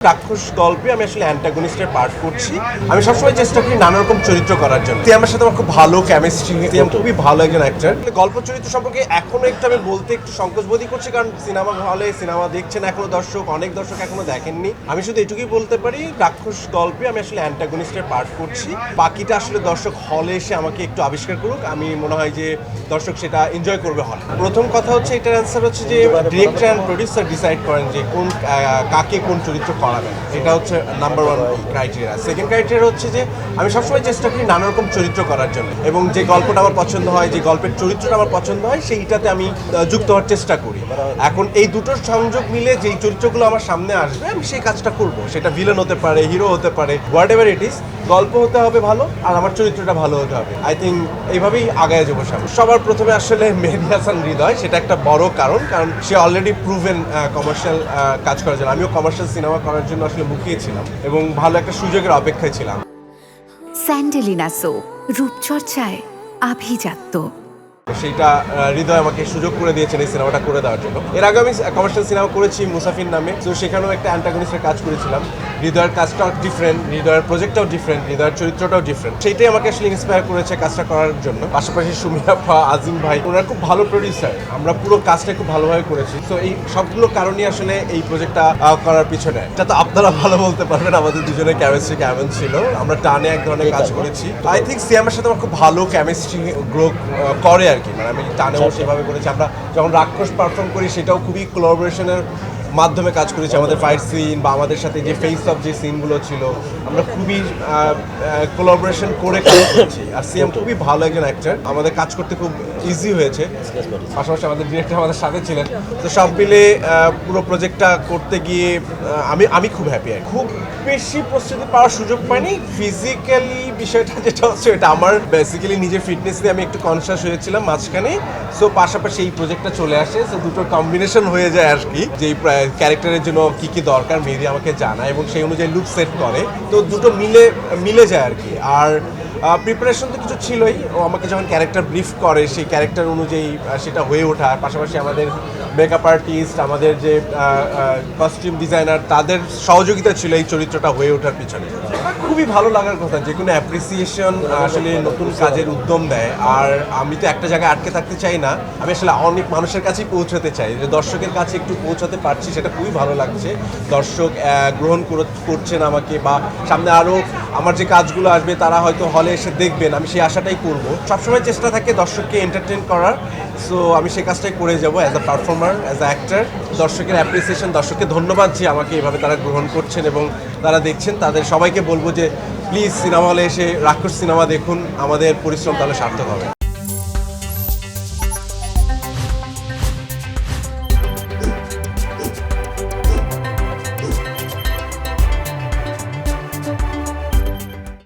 রাক্ষস গল্পে আমি আসলে অ্যান্টাগনিস্টের পার্ট করছি। আমি সবসময় চেষ্টা করি নানা রকম চরিত্র করার জন্য। আমার সাথে আমার খুব ভালো কেমিস্ট্রি, খুবই ভালো একজন অ্যাক্টর। গল্প চরিত্র সম্পর্কে এখনো একটু আমি বলতে একটু সংকোচ বোধই করছি, কারণ সিনেমা হলে সিনেমা দেখছেন এখনো দর্শক, অনেক দর্শক এখনো দেখেননি। আমি শুধু এটুকুই বলতে পারি, রাক্ষস গল্পে আমি আসলে অ্যান্টাগনিস্টের পার্ট করছি। বাকিটা আসলে দর্শক হলে এসে আমাকে একটু আবিষ্কার করুক, আমি মনে হয় যে দর্শক সেটা এনজয় করবে হলে। প্রথম কথা হচ্ছে, এটার অ্যান্সার হচ্ছে যে ডিরেক্টর অ্যান্ড প্রডিউসার ডিসাইড করেন যে কোন কাকে কোন চরিত্র করাবেন। এটা হচ্ছে number one criteria. Second criteria হচ্ছে যে আমি সবসময় চেষ্টা করি নানা রকম চরিত্র করার জন্য, এবং যে গল্পটা আমার পছন্দ হয়, যে গল্পের চরিত্রটা আমার পছন্দ হয়, সেইটাতে আমি যুক্ত হওয়ার চেষ্টা করি। এখন এই দুটোর সংযোগ মিলে যেই চরিত্রগুলো আমার সামনে আসবে আমি সেই কাজটা করব। সেটা ভিলেন হতে পারে, হিরো হতে পারে, হোয়াট এভার ইট ইজ। গল্প হতে হবে ভালো, আর আমার চরিত্রটা ভালো হতে হবে। আই থিঙ্ক এইভাবেই আগায় যাবো সামনে। সবার প্রথমে আসলে মেহেদী হাসান হৃদয়, সেটা একটা বড় কারণ সে অলরেডি প্রুভেন কমার্শিয়াল কাজ করার জন্য। আমিও কমার্শিয়াল সিনেমা করার জন্য আসলে মুখিয়েছিলাম এবং ভালো একটা সুযোগের অপেক্ষায় ছিলাম। স্যান্ডেলিনা সো, রূপচর্চায় আভিজাত্য। সেইটা হৃদয় আমাকে সুযোগ করে দিয়েছেন এই সিনেমাটা করে দেওয়ার জন্য। এর আগে আমি কমার্শিয়াল সিনেমা করেছি মুসাফির নামে, তো সেখানেও একটা অ্যান্টাগনিস্টের কাজ করেছিলাম। হৃদয়ের কাজটাও ডিফারেন্ট, হৃদয়ের প্রজেক্টটাও ডিফারেন্ট, হৃদয়ের চরিত্রটাও ডিফারেন্ট। সেইটাই আমাকে আসলে ইন্সপায়ার করেছে কাজটা করার জন্য। পাশাপাশি সুমিয়াপা, আজিম ভাই, ওনারা খুব ভালো প্রডিউসার। আমরা পুরো কাজটা খুব ভালোভাবে করেছি। তো এই সবগুলো কারণেই আসলে এই প্রজেক্টটা করার পিছনে। এটা তো আপনারা ভালো বলতে পারবেন, আমাদের দুজনের কেমিস্ট্রি কেমন ছিল। আমরা টানে এক ধরনের কাজ করেছি। আই থিঙ্ক সিয়ামের সাথে আমার খুব ভালো কেমিস্ট্রি গ্রো করে আর কি। মানে আমি টানেও সেভাবে করেছি। আমরা যখন রাক্ষস পারফর্ম করি সেটাও খুবই কোলাবোরেশনের মাধ্যমে কাজ করেছি। আমাদের ফাইট সিন বা আমাদের সাথে যে ফেস অফ যে সিনগুলো ছিল, আমরা খুবই কোলাবোরেশন করে কাজ করেছি। আর সিএম খুবই ভালো একজন অ্যাক্টর, আমাদের কাজ করতে খুব ইজি হয়েছে। পাশাপাশি আমাদের ডিরেক্টর আমাদের সাথে ছিলেন। তো সব মিলে পুরো প্রজেক্টটা করতে গিয়ে আমি খুব হ্যাপি। খুব বেশি প্রস্তুতি পাওয়ার সুযোগ পাইনি। ফিজিক্যালি বিষয়টা যেটা হচ্ছে, এটা আমার বেসিক্যালি নিজের ফিটনেস নিয়ে আমি একটু কনসিয়াস হয়েছিলাম মাঝখানে। সো পাশাপাশি এই প্রজেক্টটা চলে আসে, সো দুটোর কম্বিনেশন হয়ে যায় আর কি। যে ক্যারেক্টারের জন্য কি কি দরকার মেহেদী আমাকে জানায় এবং সেই অনুযায়ী লুক সেট করে। তো দুটো মিলে যায় আর কি। আর প্রিপারেশন তো কিছু ছিলই। ও আমাকে যখন ক্যারেক্টার ব্রিফ করে, সেই ক্যারেক্টার অনুযায়ী সেটা হয়ে ওঠা। পাশাপাশি আমাদের মেকআপ আর্টিস্ট, আমাদের যে কস্টিউম ডিজাইনার, তাদের সহযোগিতা ছিল এই চরিত্রটা হয়ে ওঠার পিছনে। খুবই ভালো লাগার কথা, যে কোনো অ্যাপ্রিসিয়েশন আসলে নতুন কাজের উদ্যম দেয়। আর আমি তো একটা জায়গায় আটকে থাকতে চাই না, আমি আসলে অনেক মানুষের কাছেই পৌঁছাতে চাই। যে দর্শকের কাছে একটু পৌঁছাতে পারছি, সেটা খুবই ভালো লাগছে। দর্শক গ্রহণ করছেন আমাকে, বা সামনে আরও আমার যে কাজগুলো আসবে তারা হয়তো হলে এসে দেখবেন, আমি সেই আশাটাই করব। সবসময় চেষ্টা থাকে দর্শককে এন্টারটেন করার। সো আমি সেই কাজটাই করে যাবো as a performer, as a actor. দর্শকের অ্যাপ্রিসিয়েশন, দর্শককে ধন্যবাদ যে আমাকে এভাবে তারা গ্রহণ করছেন এবং তারা দেখছেন। তাদের সবাইকে বলবো যে প্লিজ সিনেমা হলে এসে রাক্ষস সিনেমা দেখুন, আমাদের পরিশ্রম তাহলে সার্থক হবে।